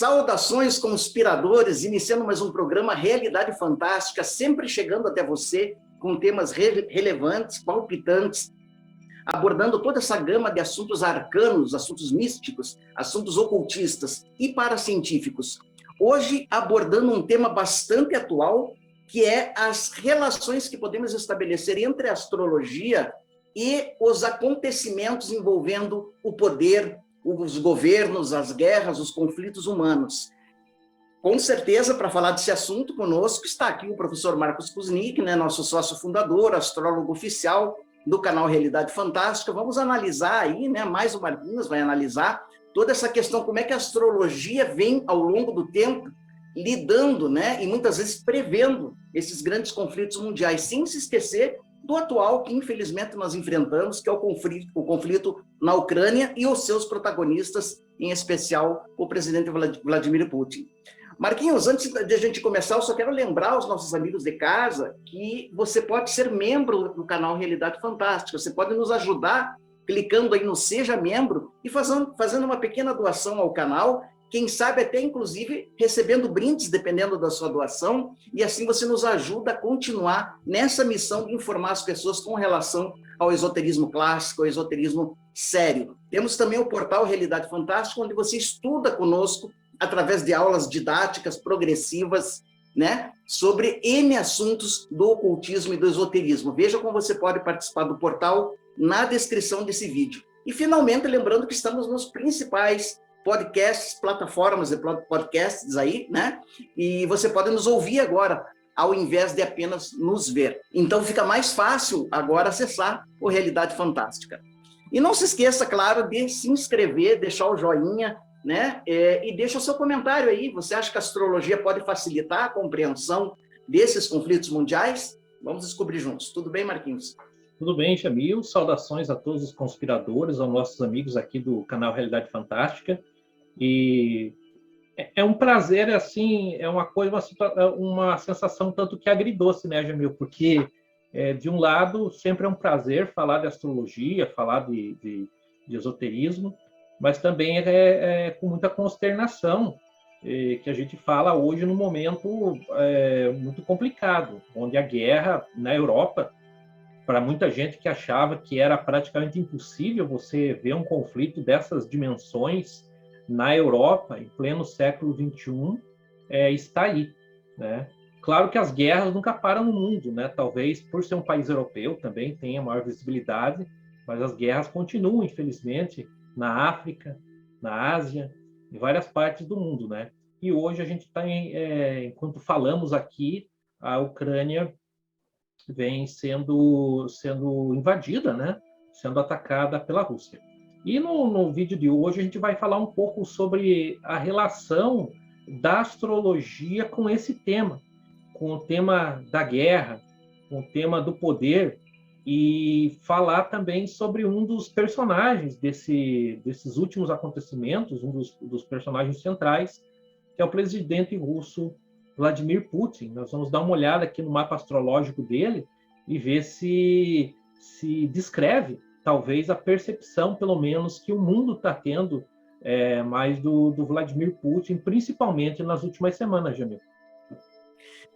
Saudações, conspiradores, iniciando mais um programa Realidade Fantástica, sempre chegando até você com temas relevantes, palpitantes, abordando toda essa gama de assuntos arcanos, assuntos místicos, assuntos ocultistas e paracientíficos. Hoje, abordando um tema bastante atual, que é as relações que podemos estabelecer entre a astrologia e os acontecimentos envolvendo o poder, os governos, as guerras, os conflitos humanos. Com certeza, para falar desse assunto, conosco está aqui o professor Marcos Kuznick, né, nosso sócio fundador, astrólogo oficial do canal Realidade Fantástica. Vamos analisar aí, né, mais o Marquinhos vai analisar toda essa questão, como é que a astrologia vem ao longo do tempo lidando, né, e muitas vezes prevendo esses grandes conflitos mundiais, sem se esquecer do atual que, infelizmente, nós enfrentamos, que é o conflito na Ucrânia e os seus protagonistas, em especial o presidente Vladimir Putin. Marquinhos, antes de a gente começar, eu só quero lembrar aos nossos amigos de casa que você pode ser membro do canal Realidade Fantástica, você pode nos ajudar clicando aí no Seja Membro e fazendo uma pequena doação ao canal, quem sabe até, inclusive, recebendo brindes, dependendo da sua doação, e assim você nos ajuda a continuar nessa missão de informar as pessoas com relação ao esoterismo clássico, ao esoterismo sério. Temos também o portal Realidade Fantástica, onde você estuda conosco, através de aulas didáticas progressivas, né, sobre N assuntos do ocultismo e do esoterismo. Veja como você pode participar do portal na descrição desse vídeo. E, finalmente, lembrando que estamos nos principais podcasts, plataformas de podcasts aí, né? E você pode nos ouvir agora, ao invés de apenas nos ver. Então fica mais fácil agora acessar o Realidade Fantástica. E não se esqueça, claro, de se inscrever, deixar o joinha, né? E deixa o seu comentário aí. Você acha que a astrologia pode facilitar a compreensão desses conflitos mundiais? Vamos descobrir juntos. Tudo bem, Marquinhos? Tudo bem, Jamil. Saudações a todos os conspiradores, aos nossos amigos aqui do canal Realidade Fantástica. E é um prazer, assim, é uma coisa, uma sensação tanto que agridoce, né, Jamil? Porque, de um lado, sempre é um prazer falar de astrologia, falar de esoterismo, mas também é com muita consternação que a gente fala hoje num momento muito complicado, onde a guerra na Europa, para muita gente que achava que era praticamente impossível você ver um conflito dessas dimensões na Europa, em pleno século XXI, está aí, né? Claro que as guerras nunca param no mundo, né? Talvez por ser um país europeu também tenha maior visibilidade, mas as guerras continuam, infelizmente, na África, na Ásia, em várias partes do mundo, né? E hoje a gente está, enquanto falamos aqui, a Ucrânia vem sendo invadida, né? Sendo atacada pela Rússia. E no vídeo de hoje a gente vai falar um pouco sobre a relação da astrologia com esse tema, com o tema da guerra, com o tema do poder, e falar também sobre um dos personagens desses últimos acontecimentos, um dos personagens centrais, que é o presidente russo Vladimir Putin. Nós vamos dar uma olhada aqui no mapa astrológico dele e ver se descreve, talvez, a percepção, pelo menos, que o mundo está tendo mais do Vladimir Putin, principalmente nas últimas semanas, Jamil.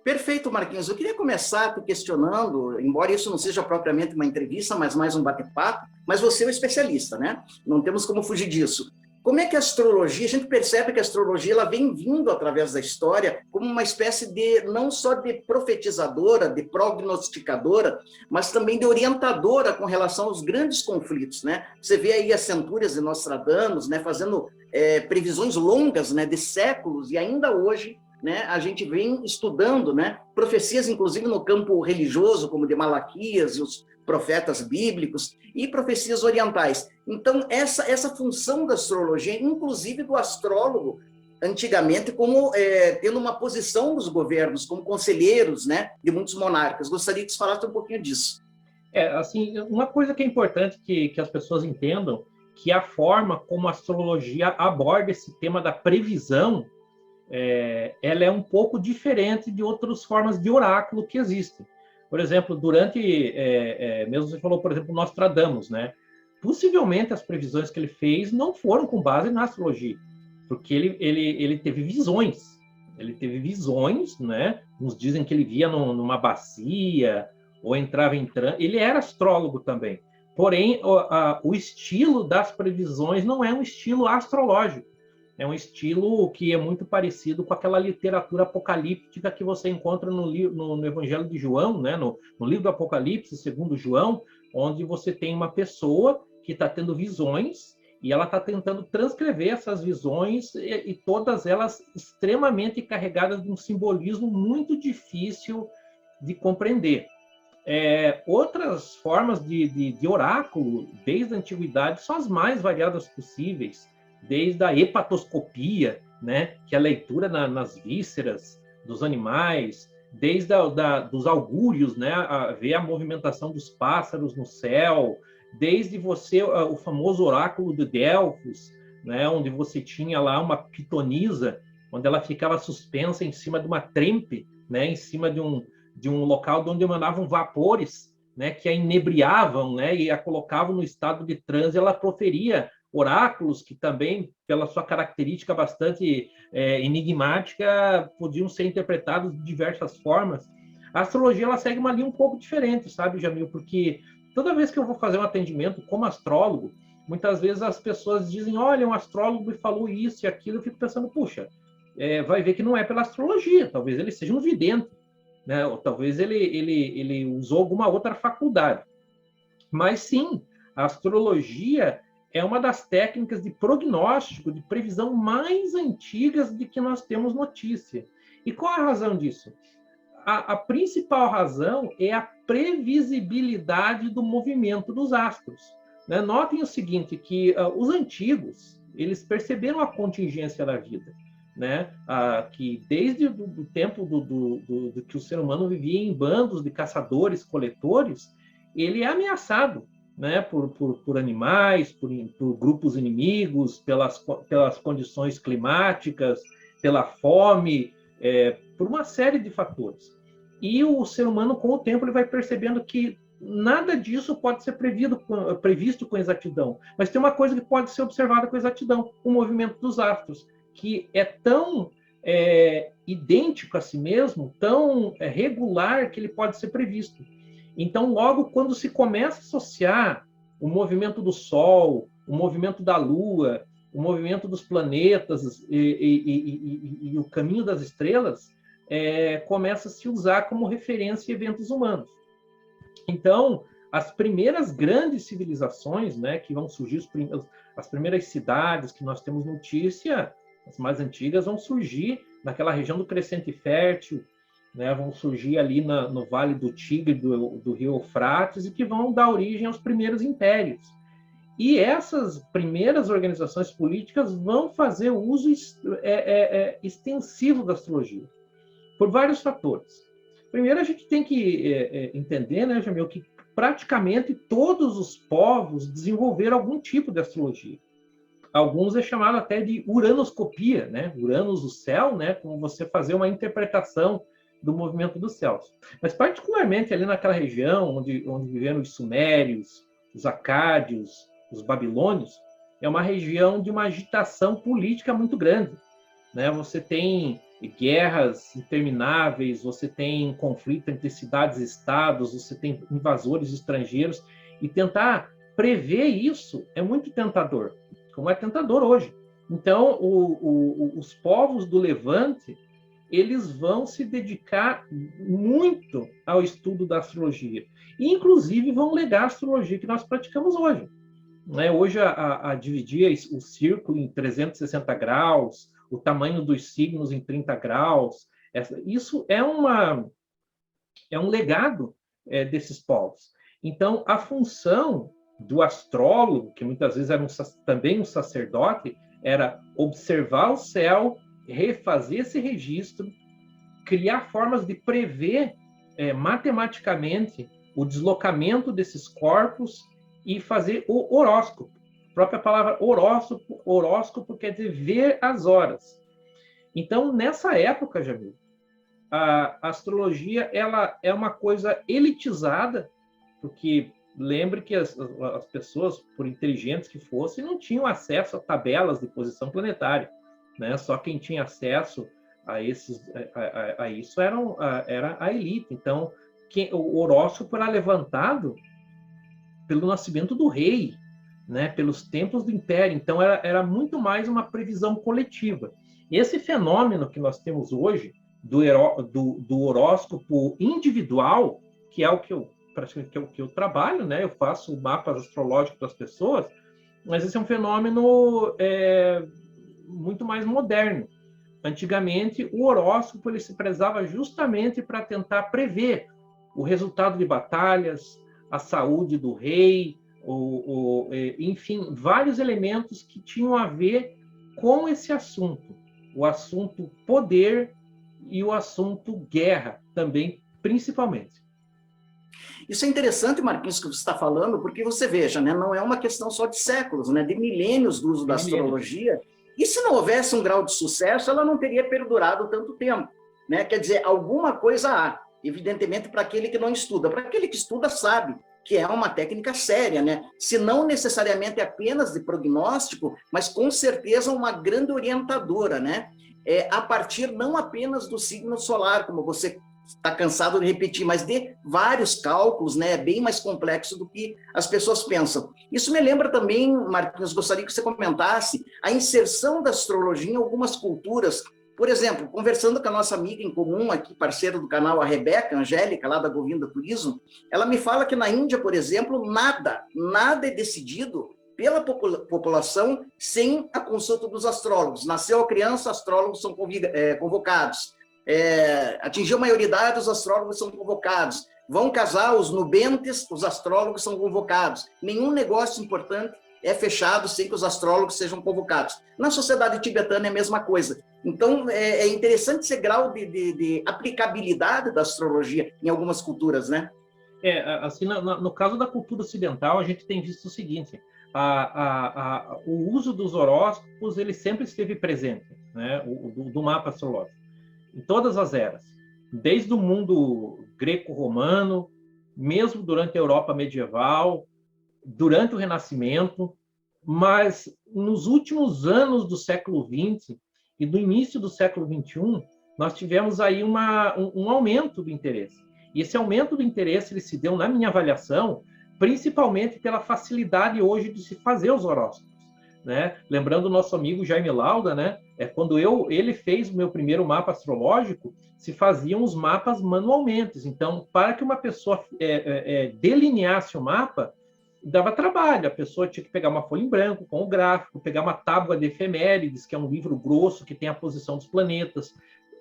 Perfeito, Marquinhos. Eu queria começar te questionando, embora isso não seja propriamente uma entrevista, mas mais um bate-papo, mas você é um especialista, né? Não temos como fugir disso. Como é que a astrologia, a gente percebe que a astrologia ela vem vindo através da história como uma espécie de, não só de profetizadora, de prognosticadora, mas também de orientadora com relação aos grandes conflitos, né? Você vê aí as centúrias de Nostradamus, né, fazendo previsões longas, né, de séculos, e ainda hoje, né, a gente vem estudando, né, profecias, inclusive no campo religioso, como de Malaquias e os profetas bíblicos, e profecias orientais. Então, essa função da astrologia, inclusive do astrólogo, antigamente, como tendo uma posição nos governos, como conselheiros, né, de muitos monarcas. Gostaria que você falasse um pouquinho disso. Assim, uma coisa que é importante que as pessoas entendam, que a forma como a astrologia aborda esse tema da previsão, ela é um pouco diferente de outras formas de oráculo que existem. Por exemplo, mesmo você falou, por exemplo, Nostradamus, né? Possivelmente as previsões que ele fez não foram com base na astrologia. porque ele teve visões. Ele teve visões, né? Uns dizem que ele via numa bacia, ou entrava em transe. Ele era astrólogo também. Porém, o estilo das previsões não é um estilo astrológico. É um estilo que é muito parecido com aquela literatura apocalíptica que você encontra no Evangelho de João, né? No livro do Apocalipse, segundo João, onde você tem uma pessoa que está tendo visões e ela está tentando transcrever essas visões e todas elas extremamente carregadas de um simbolismo muito difícil de compreender. Outras formas de oráculo, desde a antiguidade, são as mais variadas possíveis, desde a hepatoscopia, né, que é a leitura nas vísceras dos animais, desde dos augúrios, né, ver a movimentação dos pássaros no céu, desde o famoso oráculo de Delfos, né, onde você tinha lá uma pitonisa, onde ela ficava suspensa em cima de uma trempe, né, em cima de um local onde emanavam vapores, né, que a inebriavam, né, e a colocavam no estado de transe. Ela proferia oráculos que também, pela sua característica bastante enigmática, podiam ser interpretados de diversas formas. A astrologia ela segue uma linha um pouco diferente, sabe, Jamil? Porque toda vez que eu vou fazer um atendimento como astrólogo, muitas vezes as pessoas dizem, olha, um astrólogo me falou isso e aquilo. Eu fico pensando, puxa, vai ver que não é pela astrologia, talvez ele seja um vidente, né? Ou talvez ele usou alguma outra faculdade. Mas sim, a astrologia é uma das técnicas de prognóstico, de previsão mais antigas de que nós temos notícia. E qual a razão disso? A principal razão é a previsibilidade do movimento dos astros, né? Notem o seguinte, que os antigos, eles perceberam a contingência da vida, né? Que desde o tempo do que o ser humano vivia em bandos de caçadores-coletores, ele é ameaçado, né, por animais, por grupos inimigos, pelas condições climáticas, pela fome, por uma série de fatores. E o ser humano, com o tempo, ele vai percebendo que nada disso pode ser previsto com exatidão, mas tem uma coisa que pode ser observada com exatidão: o movimento dos astros, que é tão idêntico a si mesmo, tão regular, que ele pode ser previsto. Então, logo quando se começa a associar o movimento do Sol, o movimento da Lua, o movimento dos planetas e o caminho das estrelas, começa a se usar como referência a eventos humanos. Então, as primeiras grandes civilizações, né, que vão surgir, as primeiras cidades que nós temos notícia, as mais antigas, vão surgir naquela região do Crescente Fértil, né, vão surgir ali no Vale do Tigre, do Rio Eufrates, e que vão dar origem aos primeiros impérios. E essas primeiras organizações políticas vão fazer uso extensivo da astrologia, por vários fatores. Primeiro, a gente tem que entender, né, Jamil, que praticamente todos os povos desenvolveram algum tipo de astrologia. Alguns é chamado até de uranoscopia, né? Uranus, o céu, né? Como você fazer uma interpretação do movimento dos céus. Mas, particularmente ali naquela região onde viveram os sumérios, os acádios, os babilônios, é uma região de uma agitação política muito grande, né? Você tem guerras intermináveis, você tem conflito entre cidades e estados, você tem invasores estrangeiros, e tentar prever isso é muito tentador, como é tentador hoje. Então, os povos do Levante, eles vão se dedicar muito ao estudo da astrologia. E, inclusive, vão legar a astrologia que nós praticamos hoje. Né? Hoje, a dividir o círculo em 360 graus, o tamanho dos signos em 30 graus, isso é um legado desses povos. Então, a função do astrólogo, que muitas vezes era também um sacerdote, era observar o céu, refazer esse registro, criar formas de prever matematicamente o deslocamento desses corpos e fazer o horóscopo. A própria palavra horóscopo quer dizer ver as horas. Então, nessa época, Jamil, a astrologia ela é uma coisa elitizada, porque lembre que as pessoas, por inteligentes que fossem, não tinham acesso a tabelas de posição planetária. né? Só quem tinha acesso a isso era a elite. Então, o horóscopo era levantado pelo nascimento do rei, né? Pelos templos do império. Então, era muito mais uma previsão coletiva. E esse fenômeno que nós temos hoje do horóscopo individual, que é o que eu praticamente que eu trabalho, né? Eu faço mapas astrológicos das pessoas, mas esse é um fenômeno muito mais moderno. Antigamente, o horóscopo ele se prezava justamente para tentar prever o resultado de batalhas, a saúde do rei, enfim, vários elementos que tinham a ver com esse assunto. O assunto poder e o assunto guerra também, principalmente. Isso é interessante, Marquinhos, que você está falando, porque você veja, né, não é uma questão só de séculos, né, de milênios do uso da astrologia. E se não houvesse um grau de sucesso, ela não teria perdurado tanto tempo, né? Quer dizer, alguma coisa há, evidentemente, para aquele que não estuda. Para aquele que estuda, sabe que é uma técnica séria, né? Se não necessariamente apenas de prognóstico, mas com certeza uma grande orientadora, né? A partir não apenas do signo solar, como você está cansado de repetir, mas de vários cálculos, né? É bem mais complexo do que as pessoas pensam. Isso me lembra também, Marquinhos, gostaria que você comentasse a inserção da astrologia em algumas culturas. Por exemplo, conversando com a nossa amiga em comum aqui, parceira do canal, a Rebeca Angélica, lá da Govinda Turismo, ela me fala que na Índia, por exemplo, nada é decidido pela população sem a consulta dos astrólogos. Nasceu a criança, astrólogos são convocados. Atingiu a maioridade, os astrólogos são convocados. Vão casar os nubentes, os astrólogos são convocados. Nenhum negócio importante é fechado sem que os astrólogos sejam convocados. Na sociedade tibetana é a mesma coisa. Então, é interessante esse grau de aplicabilidade da astrologia em algumas culturas, né? Assim, no caso da cultura ocidental, a gente tem visto o seguinte: o uso dos horóscopos ele sempre esteve presente, né? Do mapa astrológico, em todas as eras, desde o mundo greco-romano, mesmo durante a Europa medieval, durante o Renascimento, mas nos últimos anos do século XX e do início do século XXI, nós tivemos aí um aumento do interesse. E esse aumento do interesse ele se deu, na minha avaliação, principalmente pela facilidade hoje de se fazer os horóscopos, né? Lembrando o nosso amigo Jaime Lauda, né? Quando ele fez o meu primeiro mapa astrológico, se faziam os mapas manualmente. Então, para que uma pessoa delineasse o mapa, dava trabalho. A pessoa tinha que pegar uma folha em branco com o gráfico, pegar uma tábua de efemérides, que é um livro grosso que tem a posição dos planetas,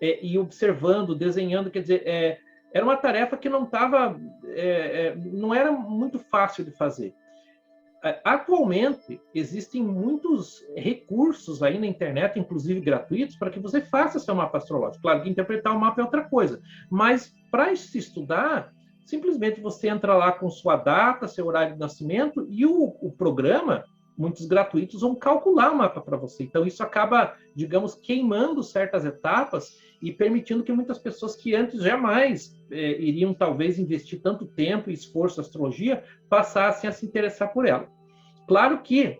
e observando, desenhando. Quer dizer, era uma tarefa que não era muito fácil de fazer. Atualmente, existem muitos recursos aí na internet, inclusive gratuitos, para que você faça seu mapa astrológico. Claro que interpretar o mapa é outra coisa, mas para se estudar, simplesmente você entra lá com sua data, seu horário de nascimento, e o programa, muitos gratuitos, vão calcular o mapa para você. Então, isso acaba, digamos, queimando certas etapas e permitindo que muitas pessoas que antes jamais iriam, talvez, investir tanto tempo e esforço na astrologia, passassem a se interessar por ela. Claro que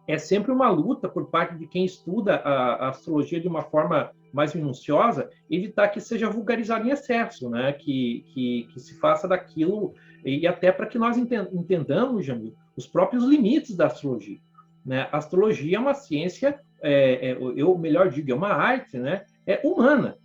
é sempre uma luta por parte de quem estuda a astrologia de uma forma mais minuciosa, evitar que seja vulgarizado em excesso, né? Que se faça daquilo, e até para que nós entendamos, Jamil, os próprios limites da astrologia, né? A astrologia é uma ciência, eu melhor digo, é uma arte, né? Humana.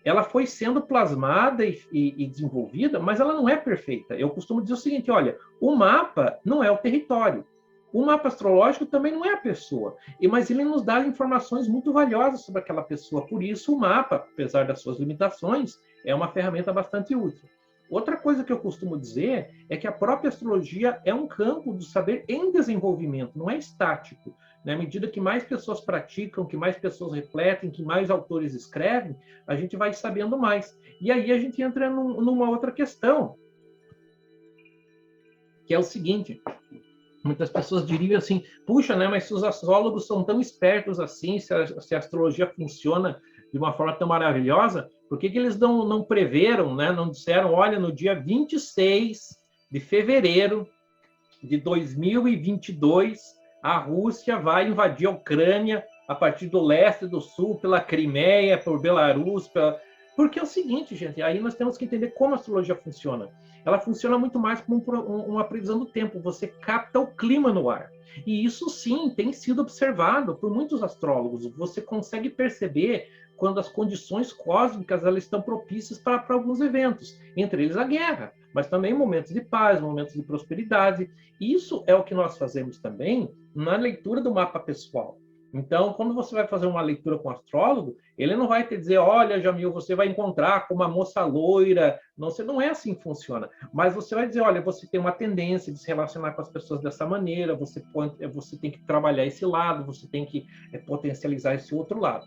Ela foi sendo plasmada e desenvolvida, mas ela não é perfeita. Eu costumo dizer o seguinte: olha, o mapa não é o território. O mapa astrológico também não é a pessoa, mas ele nos dá informações muito valiosas sobre aquela pessoa. Por isso, o mapa, apesar das suas limitações, é uma ferramenta bastante útil. Outra coisa que eu costumo dizer é que a própria astrologia é um campo do saber em desenvolvimento, não é estático. Na medida que mais pessoas praticam, que mais pessoas refletem, que mais autores escrevem, a gente vai sabendo mais. E aí a gente entra numa outra questão, que é o seguinte: muitas pessoas diriam assim, puxa, né, mas se os astrólogos são tão espertos assim, se a astrologia funciona de uma forma tão maravilhosa, por que eles não preveram, né, não disseram, olha, no dia 26 de fevereiro de 2022, a Rússia vai invadir a Ucrânia a partir do leste e do sul, pela Crimeia, por Belarus, porque é o seguinte, gente, aí nós temos que entender como a astrologia funciona. Ela funciona muito mais como uma previsão do tempo, você capta o clima no ar. E isso sim tem sido observado por muitos astrólogos. Você consegue perceber quando as condições cósmicas elas estão propícias para alguns eventos, entre eles a guerra, mas também momentos de paz, momentos de prosperidade. Isso é o que nós fazemos também na leitura do mapa pessoal. Então, quando você vai fazer uma leitura com um astrólogo, ele não vai te dizer, olha, Jamil, você vai encontrar com uma moça loira. Não é assim que funciona. Mas você vai dizer, olha, você tem uma tendência de se relacionar com as pessoas dessa maneira, você tem que trabalhar esse lado, você tem que potencializar esse outro lado.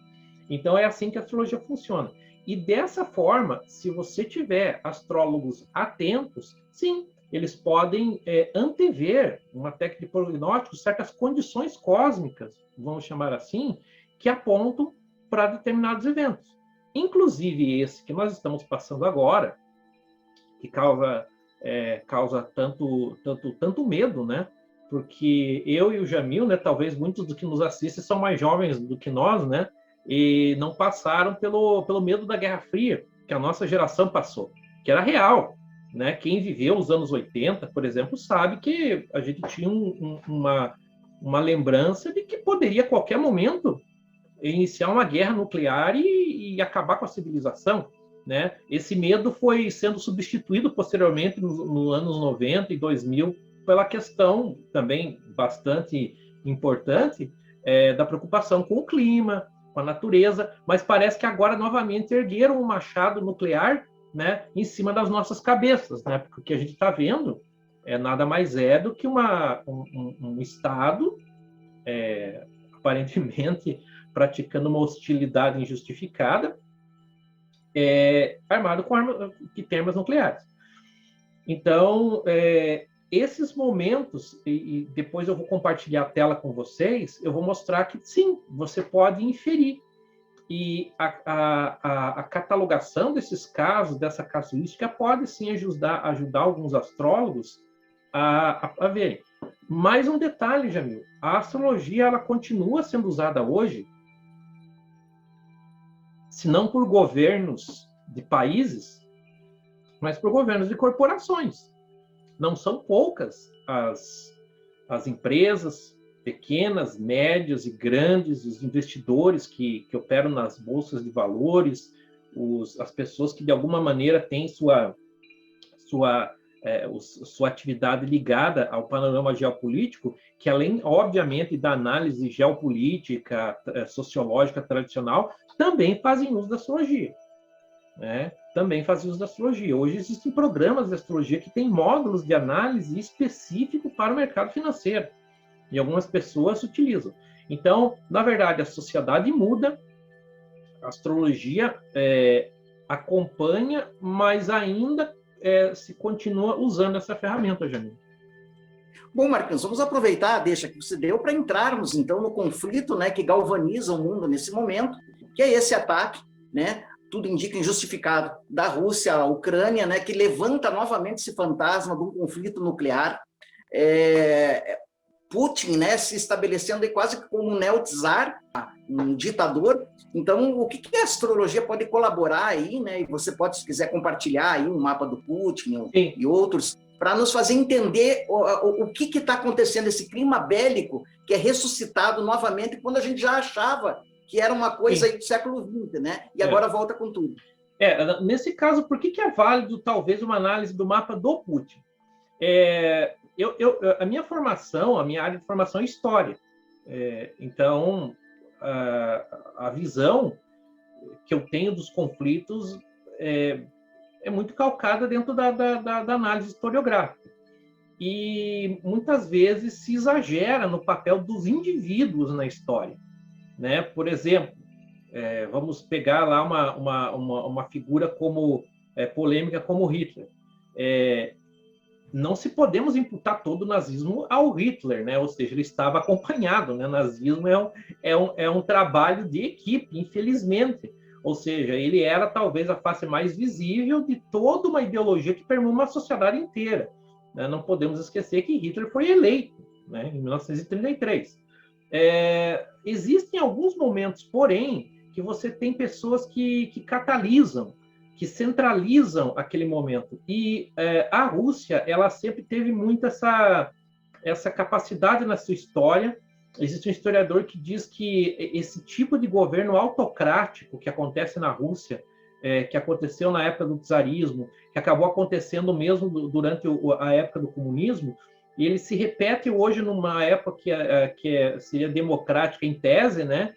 Então, é assim que a astrologia funciona. E dessa forma, se você tiver astrólogos atentos, sim, eles podem antever uma técnica de prognóstico certas condições cósmicas, vamos chamar assim, que apontam para determinados eventos. Inclusive esse que nós estamos passando agora, que causa tanto medo, né? Porque eu e o Jamil, né, talvez muitos dos que nos assistem são mais jovens do que nós, né? E não passaram pelo medo da Guerra Fria, que a nossa geração passou, que era real. Né? Quem viveu os anos 80, por exemplo, sabe que a gente tinha uma lembrança de que poderia, a qualquer momento, iniciar uma guerra nuclear e acabar com a civilização. Né? Esse medo foi sendo substituído posteriormente nos anos 90 e 2000 pela questão também bastante importante da preocupação com o clima, com a natureza, mas parece que agora novamente ergueram um machado nuclear, né, em cima das nossas cabeças, né? Porque o que a gente está vendo nada mais do que um Estado aparentemente praticando uma hostilidade injustificada, armado que tem armas nucleares. Então, esses momentos, e depois eu vou compartilhar a tela com vocês, eu vou mostrar que sim, você pode inferir. E a catalogação desses casos, dessa casuística, pode sim ajudar alguns astrólogos a verem. Mais um detalhe, Jamil, a astrologia ela continua sendo usada hoje, se não por governos de países, mas por governos de corporações. Não são poucas as empresas, pequenas, médias e grandes, os investidores que operam nas bolsas de valores, as pessoas que de alguma maneira têm sua atividade ligada ao panorama geopolítico, que além, obviamente, da análise geopolítica, sociológica tradicional, também fazem uso da astrologia. Né? Também fazem uso da astrologia. Hoje existem programas de astrologia que têm módulos de análise específico para o mercado financeiro. E algumas pessoas utilizam. Então, na verdade, a sociedade muda, a astrologia acompanha, mas ainda se continua usando essa ferramenta, Jamil. Bom, Marcos, vamos aproveitar a deixa que você deu para entrarmos, então, no conflito, né, que galvaniza o mundo nesse momento, que é esse ataque, né, tudo indica injustificado, da Rússia à Ucrânia, né, que levanta novamente esse fantasma de um conflito nuclear. Putin, né, se estabelecendo quase como um neo-czar, um ditador. Então, o que a astrologia pode colaborar aí, né? E você pode, se quiser, compartilhar aí um mapa do Putin e outros, para nos fazer entender o que está acontecendo, esse clima bélico que é ressuscitado novamente quando a gente já achava que era uma coisa aí do século XX, né? E agora volta com tudo. Nesse caso, por que é válido, talvez, uma análise do mapa do Putin? A minha formação, a minha área de formação é história. Então, a visão que eu tenho dos conflitos é muito calcada dentro da análise historiográfica. E muitas vezes se exagera no papel dos indivíduos na história. Né? Por exemplo, vamos pegar lá uma figura polêmica como Hitler. Não se podemos imputar todo o nazismo ao Hitler, né? Ou seja, ele estava acompanhado, né? O nazismo é um trabalho de equipe, infelizmente. Ou seja, ele era talvez a face mais visível de toda uma ideologia que permeia uma sociedade inteira. Né? Não podemos esquecer que Hitler foi eleito, né? Em 1933. Existem alguns momentos, porém, que você tem pessoas que catalisam, que centralizam aquele momento. E a Rússia, ela sempre teve muito essa capacidade na sua história. Existe um historiador que diz que esse tipo de governo autocrático que acontece na Rússia, que aconteceu na época do czarismo, que acabou acontecendo mesmo durante a época do comunismo, e ele se repete hoje numa época que seria democrática em tese, né?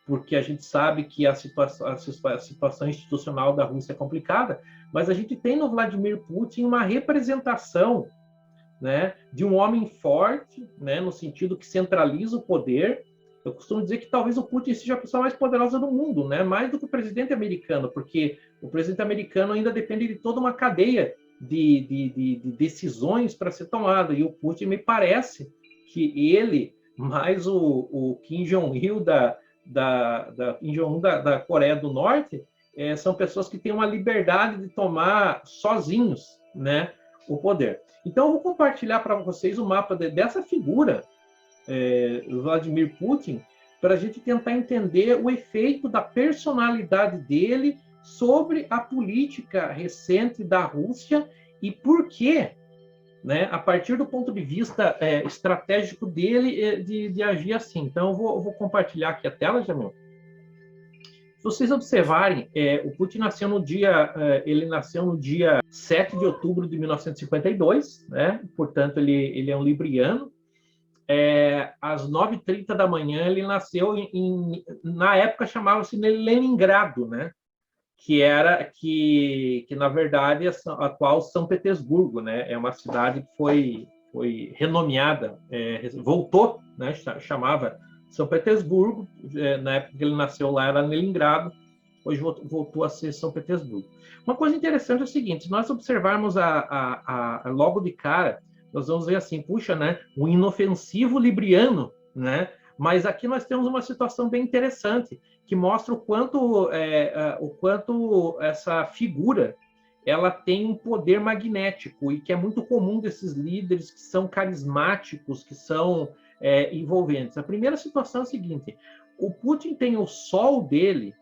Porque a gente sabe que a situação institucional da Rússia é complicada, mas a gente tem no Vladimir Putin uma representação, né, de um homem forte, né, no sentido que centraliza o poder. Eu costumo dizer que talvez o Putin seja a pessoa mais poderosa do mundo, né, mais do que o presidente americano, porque o presidente americano ainda depende de toda uma cadeia de decisões para ser tomada, e o Putin, me parece que ele, mais o Kim Jong-il Kim Jong-un da Coreia do Norte, são pessoas que têm uma liberdade de tomar sozinhos, né, o poder. Então, eu vou compartilhar para vocês o mapa dessa figura, Vladimir Putin, para a gente tentar entender o efeito da personalidade dele sobre a política recente da Rússia e por que, né, a partir do ponto de vista estratégico dele, de agir assim. Então, eu vou compartilhar aqui a tela, Jamil. Se vocês observarem, o Putin nasceu no dia 7 de outubro de 1952, né? Portanto, ele é um libriano. Às 9h30 da manhã, ele nasceu na época chamava-se Leningrado, né? Que na verdade é a atual São Petersburgo, né? É uma cidade que foi renomeada, voltou, né? Chamava São Petersburgo, na época que ele nasceu lá era Leningrado, hoje voltou a ser São Petersburgo. Uma coisa interessante é o seguinte, se nós observarmos logo de cara, nós vamos ver assim, puxa, né, um inofensivo libriano, né? Mas aqui nós temos uma situação bem interessante, que mostra o quanto essa figura ela tem um poder magnético e que é muito comum desses líderes que são carismáticos, que são envolventes. A primeira situação é a seguinte: o Putin tem o sol dele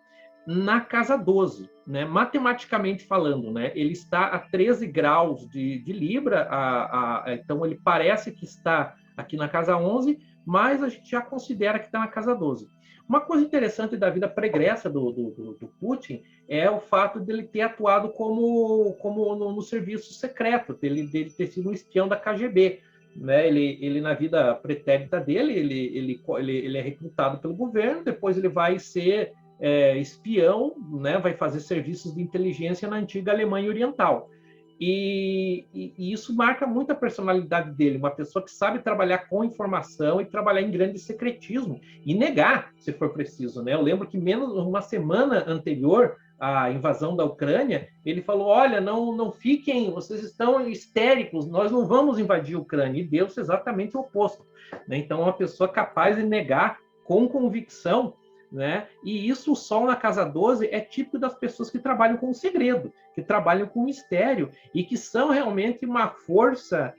na casa 12, né? Matematicamente falando, né? Ele está a 13 graus de Libra, então ele parece que está aqui na casa 11, mas a gente já considera que está na casa 12. Uma coisa interessante da vida pregressa do Putin é o fato dele ter atuado como no serviço secreto, dele ter sido um espião da KGB. Né? Ele na vida pretérita dele, ele é recrutado pelo governo, depois ele vai ser espião, né? Vai fazer serviços de inteligência na antiga Alemanha Oriental. E isso marca muito a personalidade dele, uma pessoa que sabe trabalhar com informação e trabalhar em grande secretismo, e negar, se for preciso. Né? Eu lembro que menos uma semana anterior à invasão da Ucrânia, ele falou, olha, não fiquem, vocês estão histéricos, nós não vamos invadir a Ucrânia, e deu-se exatamente o oposto. Né? Então, é uma pessoa capaz de negar com convicção, né? E isso, o Sol na casa 12, é típico das pessoas que trabalham com o segredo, que trabalham com o mistério e que são realmente uma força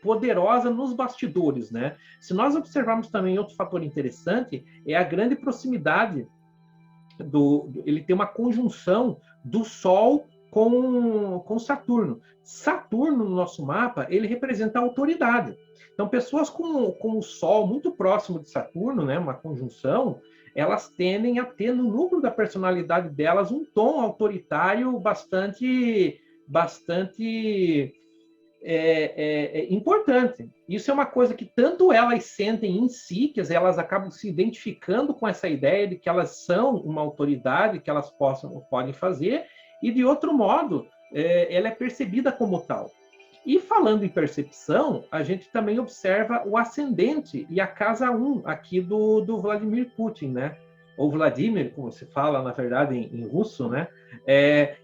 poderosa nos bastidores. Né? Se nós observarmos também outro fator interessante, é a grande proximidade ele tem uma conjunção do Sol com Saturno. Saturno, no nosso mapa, ele representa a autoridade. Então, pessoas com o Sol muito próximo de Saturno, né, uma conjunção, elas tendem a ter no núcleo da personalidade delas um tom autoritário bastante importante. Isso é uma coisa que tanto elas sentem em si, que elas acabam se identificando com essa ideia de que elas são uma autoridade, que elas podem fazer, e de outro modo, ela é percebida como tal. E falando em percepção, a gente também observa o ascendente e a casa 1 aqui do Vladimir Putin, né? Ou Vladimir, como se fala, na verdade, em russo, né?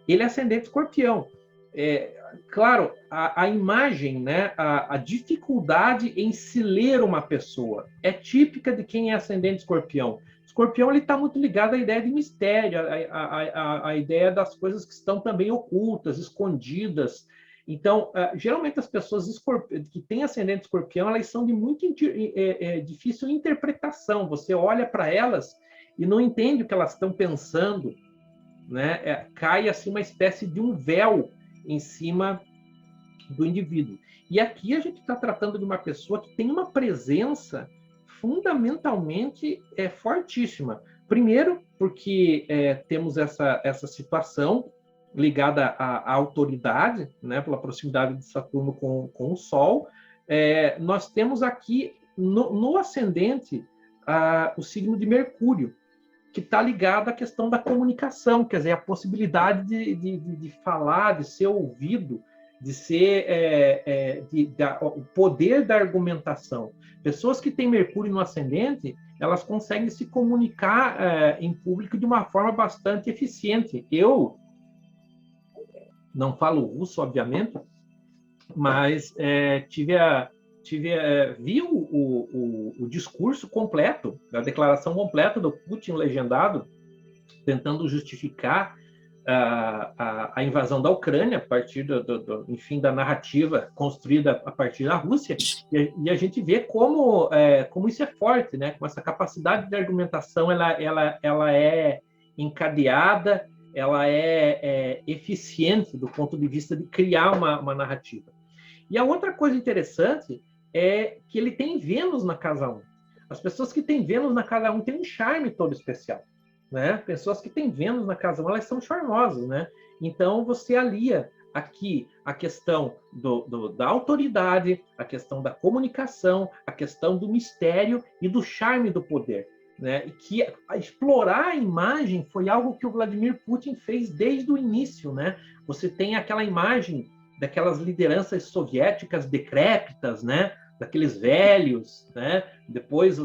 Ele é ascendente escorpião. Claro, a imagem, né? A dificuldade em se ler uma pessoa é típica de quem é ascendente escorpião. Escorpião está muito ligado à ideia de mistério, à ideia das coisas que estão também ocultas, escondidas. Então, geralmente as pessoas que têm ascendente escorpião, elas são de muito difícil interpretação. Você olha para elas e não entende o que elas estão pensando, né? Cai assim uma espécie de um véu em cima do indivíduo. E aqui a gente está tratando de uma pessoa que tem uma presença fundamentalmente fortíssima. Primeiro, porque temos essa situação ligada à autoridade, né, pela proximidade de Saturno com o Sol. Nós temos aqui no ascendente o signo de Mercúrio, que está ligado à questão da comunicação, quer dizer, a possibilidade de falar, de ser ouvido, de ser o poder da argumentação. Pessoas que têm Mercúrio no ascendente, elas conseguem se comunicar em público de uma forma bastante eficiente. Eu não falo russo, obviamente, mas vi o discurso completo, a declaração completa do Putin legendado, tentando justificar a invasão da Ucrânia a partir enfim, da narrativa construída a partir da Rússia, e a gente vê como isso é forte, né? Como essa capacidade de argumentação ela é encadeada, ela é eficiente do ponto de vista de criar uma narrativa. E a outra coisa interessante é que ele tem Vênus na casa 1. As pessoas que têm Vênus na casa 1 têm um charme todo especial, né? Pessoas que têm Vênus na casa 1, elas são charmosas, né? Então, você alia aqui a questão da autoridade, a questão da comunicação, a questão do mistério e do charme do poder, né? E que explorar a imagem foi algo que o Vladimir Putin fez desde o início, né? Você tem aquela imagem daquelas lideranças soviéticas decrépitas, né? Daqueles velhos, né? Depois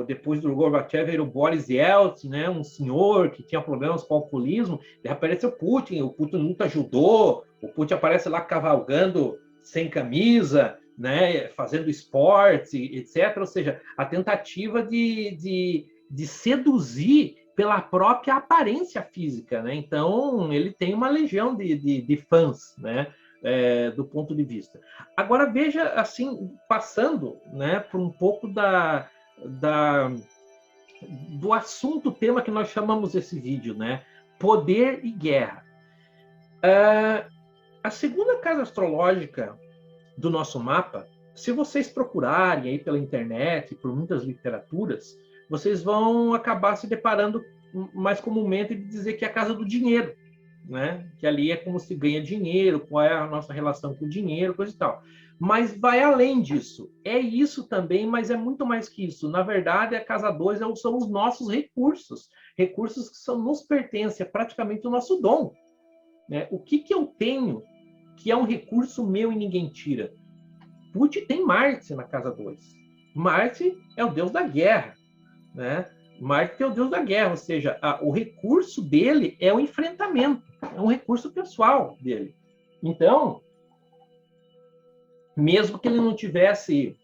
depois do Gorbachev veio o Boris Yeltsin, né? Um senhor que tinha problemas com o alcoolismo, e apareceu o Putin luta judô, o Putin aparece lá cavalgando sem camisa, né? Fazendo esporte, etc. Ou seja, a tentativa de seduzir pela própria aparência física, né? Então, ele tem uma legião de fãs, né? Do ponto de vista. Agora, veja, assim, passando, né, por um pouco do assunto, tema que nós chamamos esse vídeo, né? Poder e guerra. A segunda casa astrológica do nosso mapa, se vocês procurarem aí pela internet, por muitas literaturas, vocês vão acabar se deparando mais comumente de dizer que é a casa do dinheiro, né? Que ali é como se ganha dinheiro, qual é a nossa relação com o dinheiro, coisa e tal. Mas vai além disso. É isso também, mas é muito mais que isso. Na verdade, a casa 2 são os nossos recursos. Recursos que nos pertencem, é praticamente o nosso dom, né? O que eu tenho que é um recurso meu e ninguém tira? Putin tem Marte na casa 2. Marte é o deus da guerra, né? Marte é o deus da guerra, ou seja, o recurso dele é o enfrentamento, é um recurso pessoal dele. Então, mesmo que ele não tivesse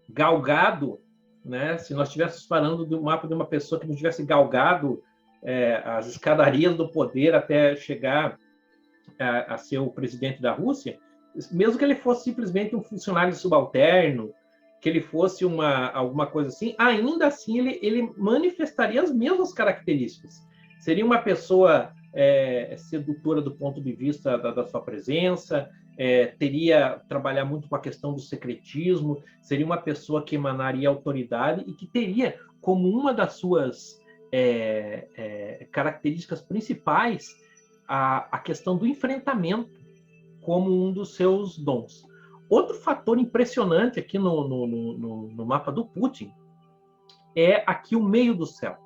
galgado, né, se nós estivéssemos falando do mapa de uma pessoa que não tivesse galgado as escadarias do poder até chegar a ser o presidente da Rússia, mesmo que ele fosse simplesmente um funcionário subalterno, que ele fosse alguma coisa assim, ainda assim ele manifestaria as mesmas características. Seria uma pessoa sedutora do ponto de vista da sua presença, teria trabalhar muito com a questão do secretismo, seria uma pessoa que emanaria autoridade e que teria como uma das suas características principais a questão do enfrentamento como um dos seus dons. Outro fator impressionante aqui no mapa do Putin é aqui o meio do céu.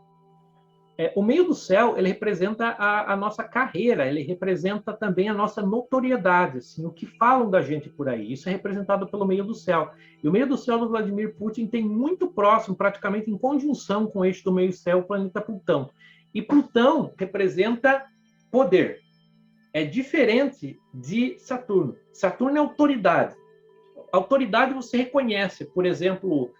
O meio do céu, ele representa a nossa carreira, ele representa também a nossa notoriedade, assim, o que falam da gente por aí. Isso é representado pelo meio do céu. E o meio do céu do Vladimir Putin tem muito próximo, praticamente em conjunção com o eixo do meio do céu, o planeta Plutão. E Plutão representa poder. É diferente de Saturno. Saturno é autoridade. Autoridade você reconhece. Por exemplo,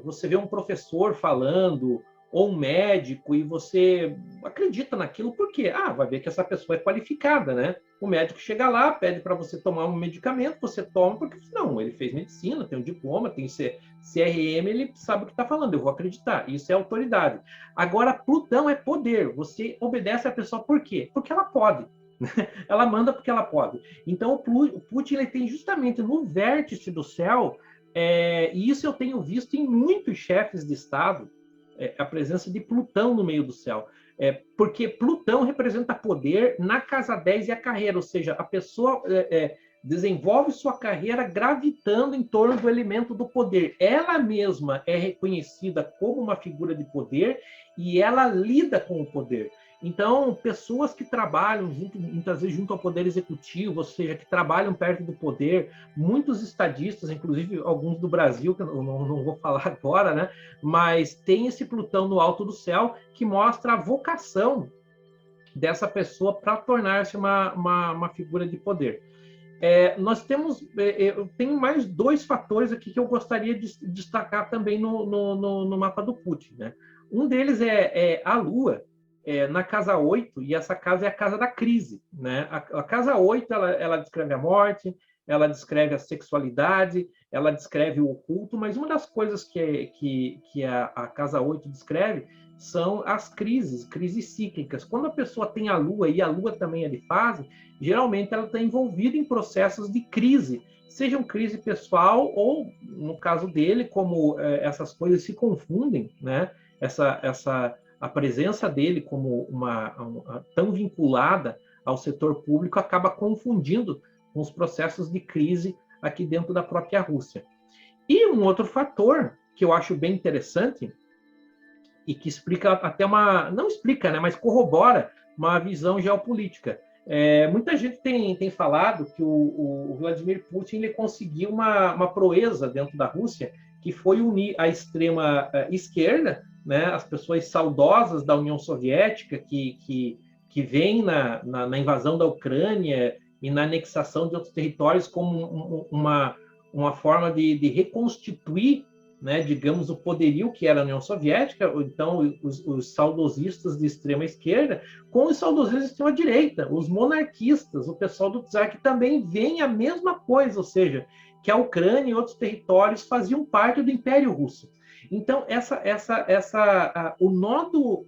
você vê um professor falando, ou um médico, e você acredita naquilo, por quê? Vai ver que essa pessoa é qualificada, né? O médico chega lá, pede para você tomar um medicamento, você toma, porque não, ele fez medicina, tem um diploma, tem CRM, ele sabe o que está falando, eu vou acreditar. Isso é autoridade. Agora, Plutão é poder. Você obedece a pessoa por quê? Porque ela pode. Ela manda porque ela pode. Então, o Putin ele tem justamente no vértice do céu, e isso eu tenho visto em muitos chefes de Estado, a presença de Plutão no meio do céu. Porque Plutão representa poder na casa 10 e a carreira, ou seja, a pessoa desenvolve sua carreira gravitando em torno do elemento do poder. Ela mesma é reconhecida como uma figura de poder e ela lida com o poder. Então, pessoas que trabalham muitas vezes junto ao poder executivo, ou seja, que trabalham perto do poder, muitos estadistas, inclusive alguns do Brasil, que eu não vou falar agora, né? Mas tem esse Plutão no alto do céu que mostra a vocação dessa pessoa para tornar-se uma figura de poder. Nós temos, eu tenho mais 2 fatores aqui que eu gostaria de destacar também no mapa do Putin, né? Um deles é a Lua, na casa 8, e essa casa é a casa da crise, né? A casa 8, ela descreve a morte, ela descreve a sexualidade, ela descreve o oculto, mas uma das coisas que a casa 8 descreve são as crises cíclicas. Quando a pessoa tem a Lua, e a Lua também é de fase, geralmente ela está envolvida em processos de crise, sejam crise pessoal ou, no caso dele, como essas coisas se confundem, né? A presença dele como tão vinculada ao setor público acaba confundindo com os processos de crise aqui dentro da própria Rússia. E um outro fator que eu acho bem interessante e que explica até não explica, né, mas corrobora uma visão geopolítica. Muita gente tem falado que o Vladimir Putin ele conseguiu uma proeza dentro da Rússia, que foi unir a extrema esquerda, né, as pessoas saudosas da União Soviética, que vêm na invasão da Ucrânia e na anexação de outros territórios como uma forma de reconstituir, né, digamos, o poderio que era a União Soviética, ou então os saudosistas de extrema esquerda, com os saudosistas de extrema direita, os monarquistas, o pessoal do czar, que também vem a mesma coisa, ou seja, que a Ucrânia e outros territórios faziam parte do Império Russo. Então, o nodo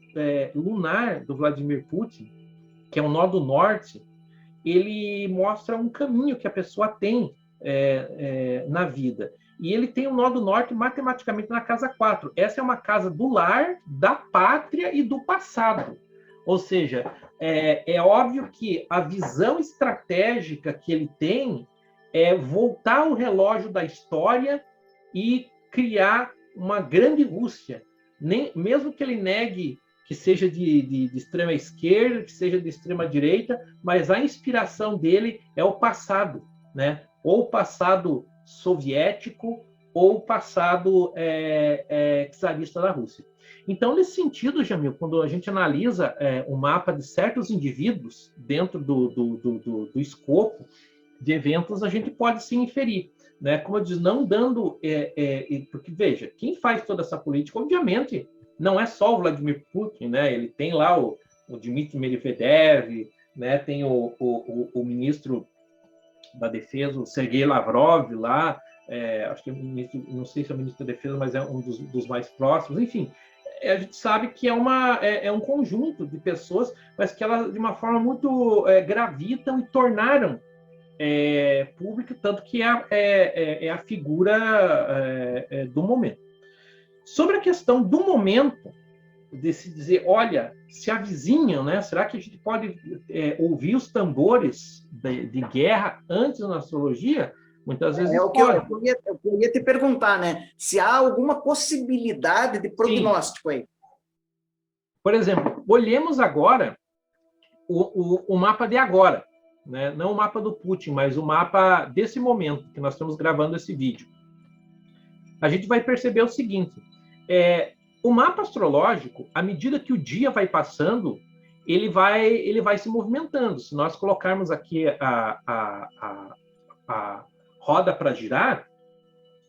lunar do Vladimir Putin, que é o nodo norte, ele mostra um caminho que a pessoa tem na vida. E ele tem o nodo norte matematicamente na casa 4. Essa é uma casa do lar, da pátria e do passado. Ou seja, é óbvio que a visão estratégica que ele tem é voltar o relógio da história e criar uma grande Rússia. Mesmo que ele negue que seja de extrema esquerda, que seja de extrema direita, mas a inspiração dele é o passado, né? Ou o passado soviético, ou o passado czarista da Rússia. Então, nesse sentido, Jamil, quando a gente analisa o mapa de certos indivíduos dentro do escopo de eventos, a gente pode se inferir, né? Como eu disse, não dando... porque, veja, quem faz toda essa política, obviamente, não é só o Vladimir Putin, né? Ele tem lá o Dmitry Medvedev, né? Tem o ministro da Defesa, o Sergei Lavrov lá, acho que não sei se é o ministro da Defesa, mas é um dos mais próximos, enfim. A gente sabe que é um conjunto de pessoas, mas que elas, de uma forma muito gravitam e tornaram pública, tanto que é a figura do momento. Sobre a questão do momento, de se dizer, olha, se avizinham, né? Será que a gente pode ouvir os tambores de guerra antes na astrologia? Muitas vezes o que eu ia te perguntar, né? Se há alguma possibilidade de prognóstico. Sim. Aí. Por exemplo, olhemos agora o mapa de agora, né? Não o mapa do Putin, mas o mapa desse momento que nós estamos gravando esse vídeo. A gente vai perceber o seguinte: o mapa astrológico, à medida que o dia vai passando, ele vai se movimentando. Se nós colocarmos aqui a roda para girar,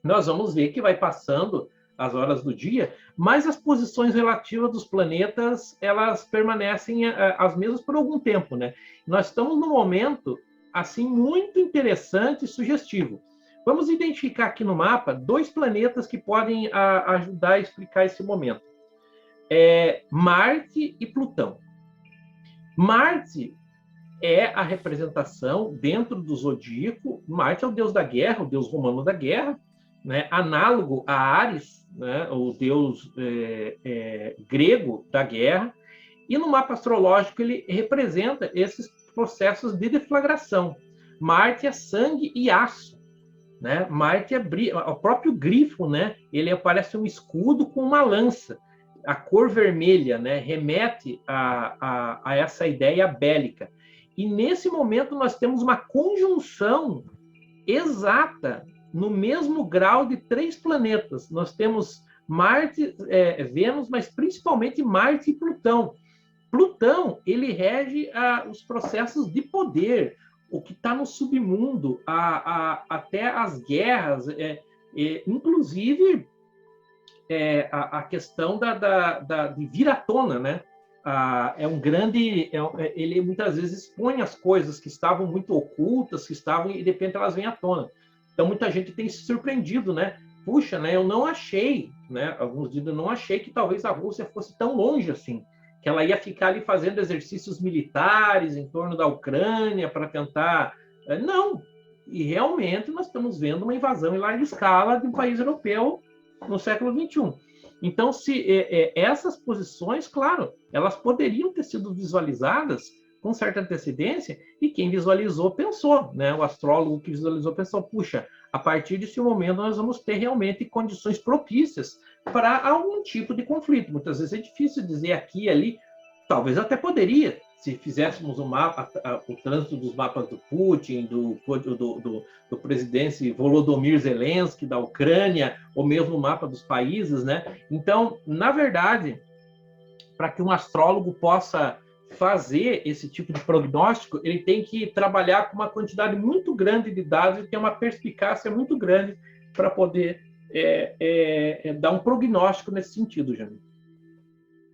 nós vamos ver que vai passando as horas do dia, mas as posições relativas dos planetas, elas permanecem as mesmas por algum tempo, né? Nós estamos num momento, assim, muito interessante e sugestivo. Vamos identificar aqui no mapa 2 planetas que podem ajudar a explicar esse momento. Marte e Plutão. Marte é a representação dentro do zodíaco. Marte é o deus da guerra, o deus romano da guerra, né? Análogo a Ares, né? O deus grego da guerra. E no mapa astrológico ele representa esses processos de deflagração. Marte é sangue e aço, né? Marte é o próprio grifo, né? Ele parece um escudo com uma lança. A cor vermelha, né, remete a essa ideia bélica. E nesse momento nós temos uma conjunção exata no mesmo grau de 3 planetas. Nós temos Marte, Vênus, mas principalmente Marte e Plutão. Plutão, ele rege os processos de poder, o que está no submundo, até as guerras, inclusive a questão de vir à tona, né? Ele muitas vezes expõe as coisas que estavam muito ocultas, e de repente elas vêm à tona. Então muita gente tem se surpreendido, né? Puxa, né? Eu não achei, né? Alguns dizem, eu não achei que talvez a Rússia fosse tão longe assim, que ela ia ficar ali fazendo exercícios militares em torno da Ucrânia para tentar. Não. E realmente nós estamos vendo uma invasão em larga escala de um país europeu no século XXI. Então, essas posições, claro, elas poderiam ter sido visualizadas com certa antecedência, e quem visualizou pensou, né? O astrólogo que visualizou pensou, puxa, a partir desse momento nós vamos ter realmente condições propícias para algum tipo de conflito. Muitas vezes é difícil dizer aqui e ali, talvez até poderia, se fizéssemos o trânsito dos mapas do Putin, do presidente Volodymyr Zelensky, da Ucrânia, ou mesmo o mapa dos países, né? Então, na verdade, para que um astrólogo possa fazer esse tipo de prognóstico, ele tem que trabalhar com uma quantidade muito grande de dados e ter uma perspicácia muito grande para poder dar um prognóstico nesse sentido, Jamil.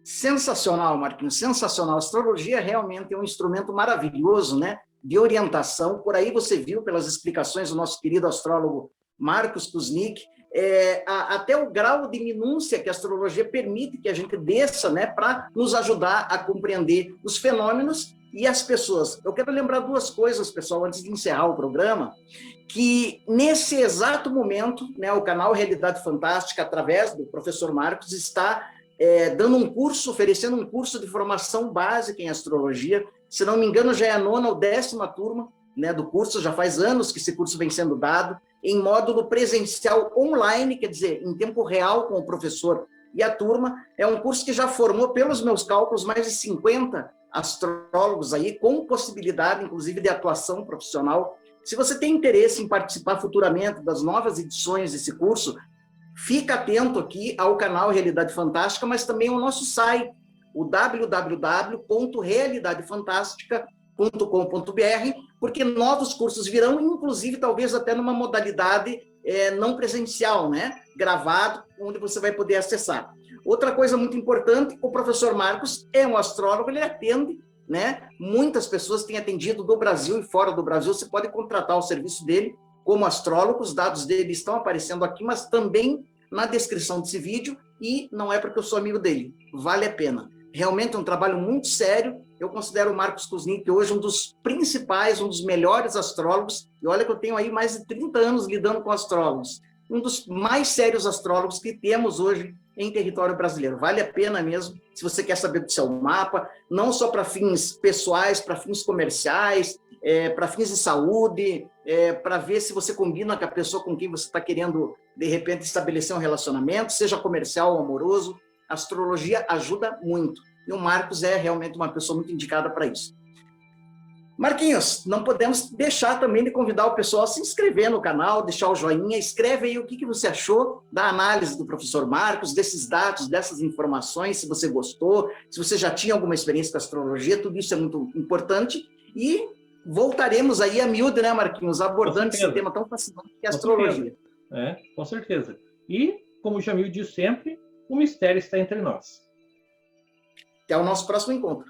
Sensacional, Marquinhos, sensacional. A astrologia realmente é um instrumento maravilhoso, né, de orientação. Por aí você viu, pelas explicações do nosso querido astrólogo Marcos Kuznick, até o grau de minúcia que a astrologia permite que a gente desça, né, para nos ajudar a compreender os fenômenos e as pessoas. Eu quero lembrar 2 coisas, pessoal, antes de encerrar o programa, que nesse exato momento, né, o canal Realidade Fantástica, através do professor Marcos, está dando um curso, oferecendo um curso de formação básica em astrologia. Se não me engano, já é a 9ª ou 10ª turma, né, do curso, já faz anos que esse curso vem sendo dado, em módulo presencial online, quer dizer, em tempo real com o professor e a turma. É um curso que já formou, pelos meus cálculos, mais de 50 astrólogos aí, com possibilidade, inclusive, de atuação profissional. Se você tem interesse em participar futuramente das novas edições desse curso, fica atento aqui ao canal Realidade Fantástica, mas também ao nosso site, o www.realidadefantastica.com.br, porque novos cursos virão, inclusive, talvez até numa modalidade não presencial, né? Gravado, onde você vai poder acessar. Outra coisa muito importante, o professor Marcos é um astrólogo, ele atende, né? Muitas pessoas têm atendido do Brasil e fora do Brasil, você pode contratar o serviço dele como astrólogo, os dados dele estão aparecendo aqui, mas também na descrição desse vídeo, e não é porque eu sou amigo dele, vale a pena. Realmente é um trabalho muito sério. Eu considero o Marcos Kuznick hoje um dos principais, um dos melhores astrólogos, e olha que eu tenho aí mais de 30 anos lidando com astrólogos, um dos mais sérios astrólogos que temos hoje em território brasileiro. Vale a pena mesmo, se você quer saber do seu mapa, não só para fins pessoais, para fins comerciais, para fins de saúde, para ver se você combina com a pessoa com quem você está querendo, de repente, estabelecer um relacionamento, seja comercial ou amoroso. A astrologia ajuda muito. E o Marcos é realmente uma pessoa muito indicada para isso. Marquinhos, não podemos deixar também de convidar o pessoal a se inscrever no canal, deixar o joinha, escreve aí o que você achou da análise do professor Marcos, desses dados, dessas informações, se você gostou, se você já tinha alguma experiência com astrologia, tudo isso é muito importante. E voltaremos aí a miúdo, né, Marquinhos, abordando esse tema tão fascinante que é a astrologia. Com certeza. E como o Jamil diz sempre, o mistério está entre nós. Até o nosso próximo encontro.